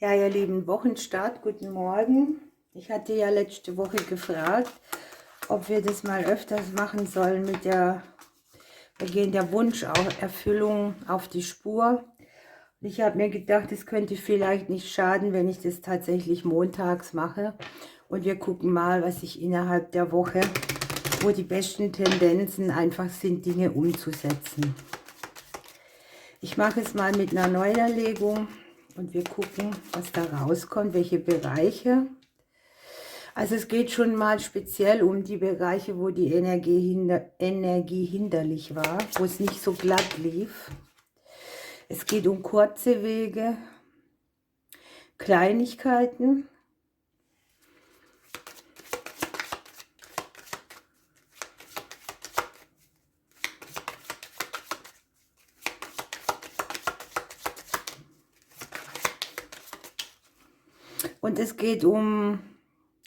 Ja, ihr lieben Wochenstart, guten Morgen. Ich hatte ja letzte Woche gefragt, ob wir das mal öfters machen sollen mit wir gehen der Wunscherfüllung auf die Spur. Ich habe mir gedacht, es könnte vielleicht nicht schaden, wenn ich das tatsächlich montags mache. Und wir gucken mal, was ich innerhalb der Woche, wo die besten Tendenzen einfach sind, Dinge umzusetzen. Ich mache es mal mit einer Neuerlegung. Und wir gucken, was da rauskommt, welche Bereiche. Also es geht schon mal speziell um die Bereiche, wo die Energie hinderlich war, wo es nicht so glatt lief. Es geht um kurze Wege, Kleinigkeiten. Und es geht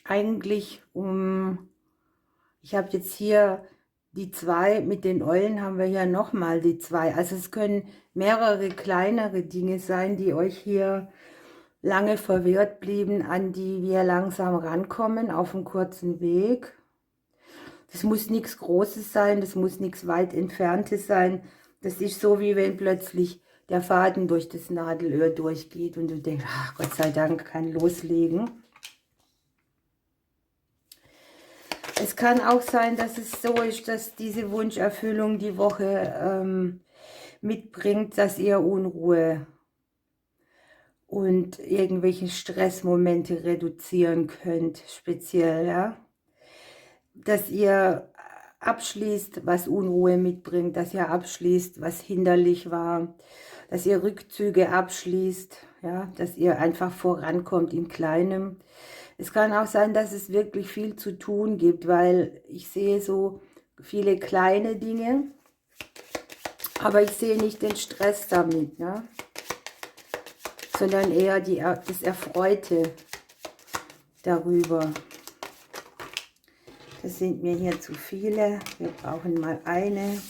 eigentlich um, ich habe jetzt hier die 2, mit den Eulen haben wir hier nochmal die 2. Also es können mehrere kleinere Dinge sein, die euch hier lange verwirrt blieben, an die wir langsam rankommen auf einem kurzen Weg. Das muss nichts Großes sein, das muss nichts weit Entferntes sein. Das ist so, wie wenn plötzlich der Faden durch das Nadelöhr durchgeht und du denkst, ach Gott sei Dank, kann loslegen. Es kann auch sein, dass es so ist, dass diese Wunscherfüllung die Woche mitbringt, dass ihr Unruhe und irgendwelche Stressmomente reduzieren könnt, speziell, ja. Dass ihr abschließt, was Unruhe mitbringt, dass ihr abschließt, was hinderlich war, dass ihr Rückzüge abschließt, ja, dass ihr einfach vorankommt in Kleinem. Es kann auch sein, dass es wirklich viel zu tun gibt, weil ich sehe so viele kleine Dinge, aber ich sehe nicht den Stress damit, ne? Sondern eher das Erfreute darüber. Das sind mir hier zu viele. Wir brauchen mal eine.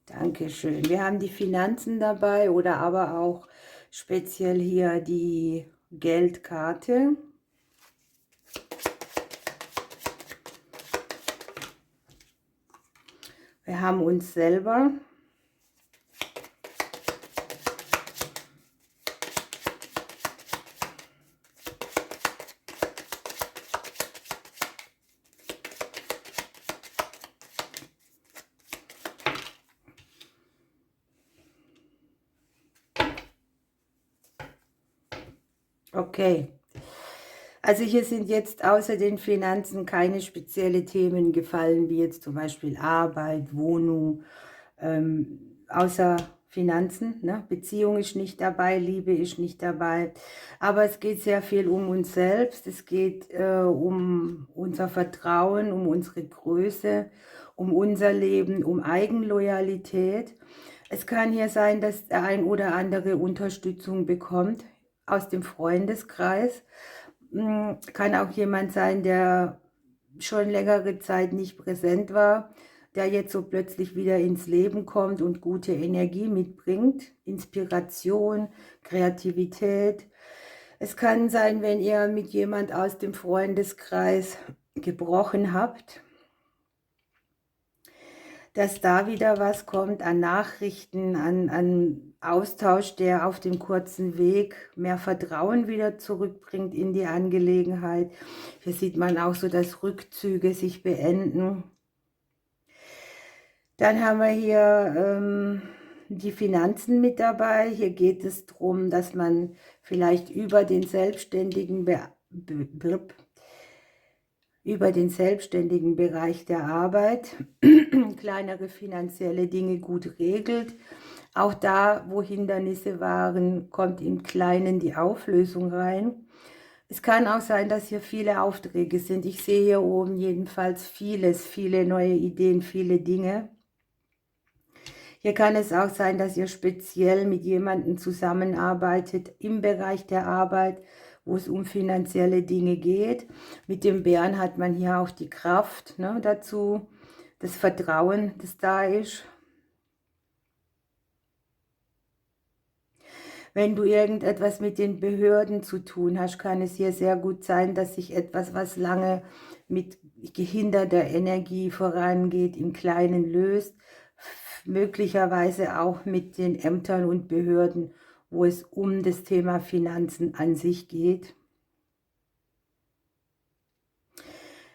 Dankeschön. Wir haben die Finanzen dabei oder aber auch speziell hier die Geldkarte. Wir haben uns selber. Okay. Also hier sind jetzt außer den Finanzen keine speziellen Themen gefallen, wie jetzt zum Beispiel Arbeit, Wohnung, außer Finanzen, ne? Beziehung ist nicht dabei, Liebe ist nicht dabei, aber es geht sehr viel um uns selbst, es geht um unser Vertrauen, um unsere Größe, um unser Leben, um Eigenloyalität. Es kann hier sein, dass der ein oder andere Unterstützung bekommt aus dem Freundeskreis. Kann auch jemand sein, der schon längere Zeit nicht präsent war, der jetzt so plötzlich wieder ins Leben kommt und gute Energie mitbringt, Inspiration, Kreativität. Es kann sein, wenn ihr mit jemand aus dem Freundeskreis gebrochen habt, dass da wieder was kommt an Nachrichten, an Austausch, der auf dem kurzen Weg mehr Vertrauen wieder zurückbringt in die Angelegenheit. Hier sieht man auch so, dass Rückzüge sich beenden. Dann haben wir hier die Finanzen mit dabei. Hier geht es darum, dass man vielleicht über den selbstständigen Bereich der Arbeit kleinere finanzielle Dinge gut regelt. Auch da, wo Hindernisse waren, kommt im Kleinen die Auflösung rein. Es kann auch sein, dass hier viele Aufträge sind. Ich sehe hier oben jedenfalls viele neue Ideen, viele Dinge. Hier kann es auch sein, dass ihr speziell mit jemandem zusammenarbeitet im Bereich der Arbeit, wo es um finanzielle Dinge geht. Mit dem Bären hat man hier auch die Kraft, ne, dazu, das Vertrauen, das da ist. Wenn du irgendetwas mit den Behörden zu tun hast, kann es hier sehr gut sein, dass sich etwas, was lange mit gehinderter Energie vorangeht, im Kleinen löst. Möglicherweise auch mit den Ämtern und Behörden, wo es um das Thema Finanzen an sich geht.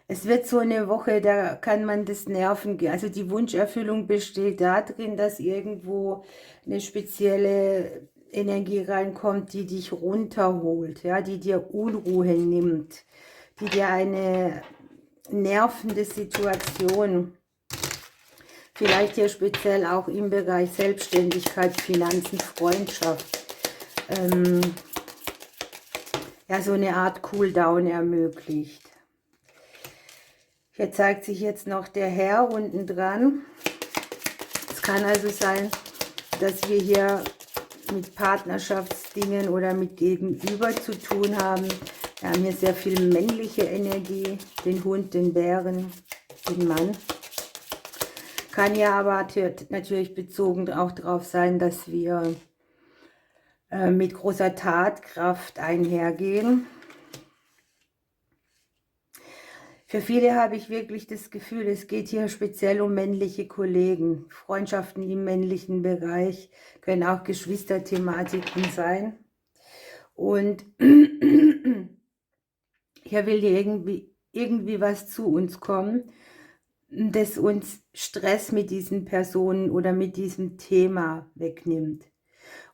Es wird so eine Woche, da kann man das Nerven, also die Wunscherfüllung besteht darin, dass irgendwo eine spezielle Energie reinkommt, die dich runterholt, ja, die dir Unruhe nimmt, die dir eine nervende Situation, vielleicht hier speziell auch im Bereich Selbstständigkeit, Finanzen, Freundschaft, ja, so eine Art Cooldown ermöglicht. Hier zeigt sich jetzt noch der Herr unten dran. Es kann also sein, dass wir hier mit Partnerschaftsdingen oder mit Gegenüber zu tun haben. Wir haben hier sehr viel männliche Energie, den Hund, den Bären, den Mann. Kann ja aber natürlich bezogen auch darauf sein, dass wir mit großer Tatkraft einhergehen. Für viele habe ich wirklich das Gefühl, es geht hier speziell um männliche Kollegen. Freundschaften im männlichen Bereich können auch Geschwisterthematiken sein. Und hier will irgendwie was zu uns kommen, das uns Stress mit diesen Personen oder mit diesem Thema wegnimmt.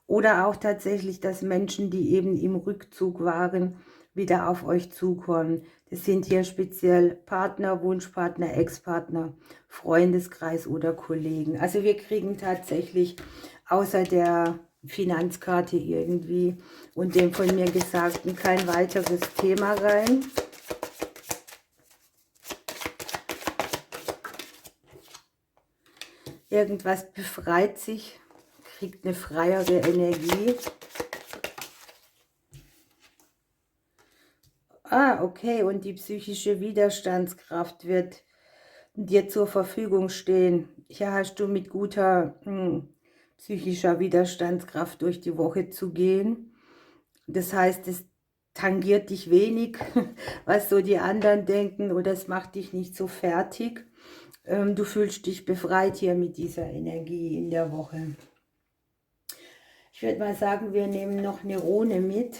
Oder auch tatsächlich, dass Menschen, die eben im Rückzug waren, wieder auf euch zukommen. Das sind hier speziell Partner, Wunschpartner, Ex-Partner, Freundeskreis oder Kollegen. Also wir kriegen tatsächlich außer der Finanzkarte irgendwie und dem von mir Gesagten kein weiteres Thema rein. Irgendwas befreit sich, kriegt eine freiere Energie. Ah, okay, und die psychische Widerstandskraft wird dir zur Verfügung stehen. Hier hast du mit guter psychischer Widerstandskraft durch die Woche zu gehen. Das heißt, es tangiert dich wenig, was so die anderen denken, oder es macht dich nicht so fertig. Du fühlst dich befreit hier mit dieser Energie in der Woche. Ich würde mal sagen, wir nehmen noch eine Rune mit.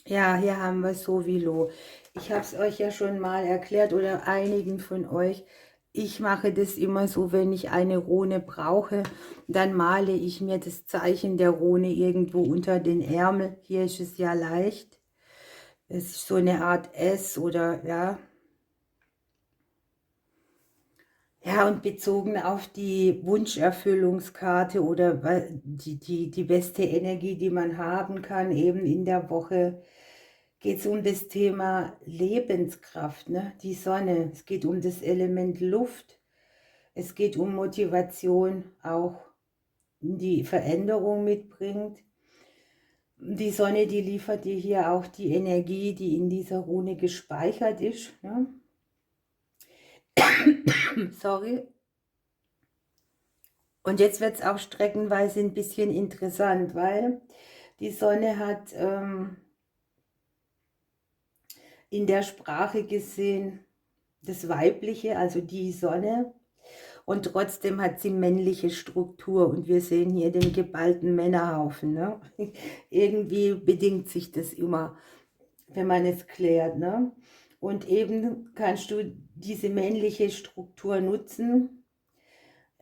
Ja, hier haben wir Sowilo. Ich habe es euch ja schon mal erklärt oder einigen von euch. Ich mache das immer so, wenn ich eine Rune brauche, dann male ich mir das Zeichen der Rune irgendwo unter den Ärmel. Hier ist es ja leicht. Es ist so eine Art S oder ja. Ja, und bezogen auf die Wunscherfüllungskarte oder die beste Energie, die man haben kann, eben in der Woche, geht es um das Thema Lebenskraft, ne? Die Sonne. Es geht um das Element Luft. Es geht um Motivation, auch die Veränderung mitbringt. Die Sonne, die liefert dir hier auch die Energie, die in dieser Rune gespeichert ist. Ne? Sorry. Und jetzt wird es auch streckenweise ein bisschen interessant, weil die Sonne hat in der Sprache gesehen das Weibliche, also die Sonne, und trotzdem hat sie männliche Struktur und wir sehen hier den geballten Männerhaufen. Ne? Irgendwie bedingt sich das immer, wenn man es klärt. Ne? Und eben kannst du diese männliche Struktur nutzen,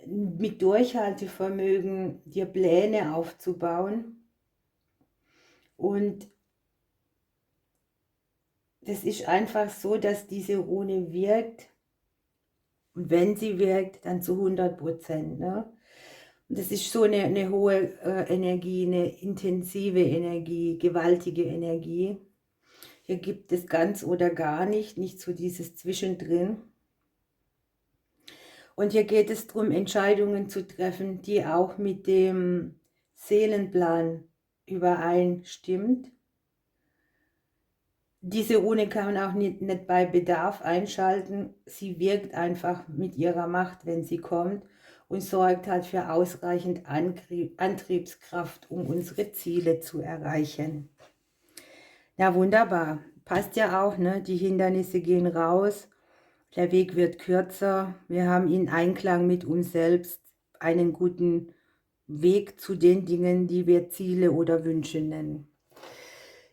mit Durchhaltevermögen dir Pläne aufzubauen. Und das ist einfach so, dass diese Rune wirkt. Und wenn sie wirkt, dann zu 100%. Ne? Und das ist so eine hohe Energie, eine intensive Energie, gewaltige Energie. Hier gibt es ganz oder gar nicht, nicht so dieses Zwischendrin. Und hier geht es darum, Entscheidungen zu treffen, die auch mit dem Seelenplan übereinstimmt. Diese Rune kann man auch nicht bei Bedarf einschalten. Sie wirkt einfach mit ihrer Macht, wenn sie kommt, und sorgt halt für ausreichend Antriebskraft, um unsere Ziele zu erreichen. Ja, wunderbar. Passt ja auch, ne? Die Hindernisse gehen raus, der Weg wird kürzer. Wir haben in Einklang mit uns selbst einen guten Weg zu den Dingen, die wir Ziele oder Wünsche nennen.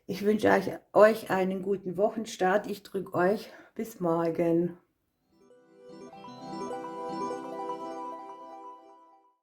Ich wünsche euch einen guten Wochenstart. Ich drücke euch. Bis morgen.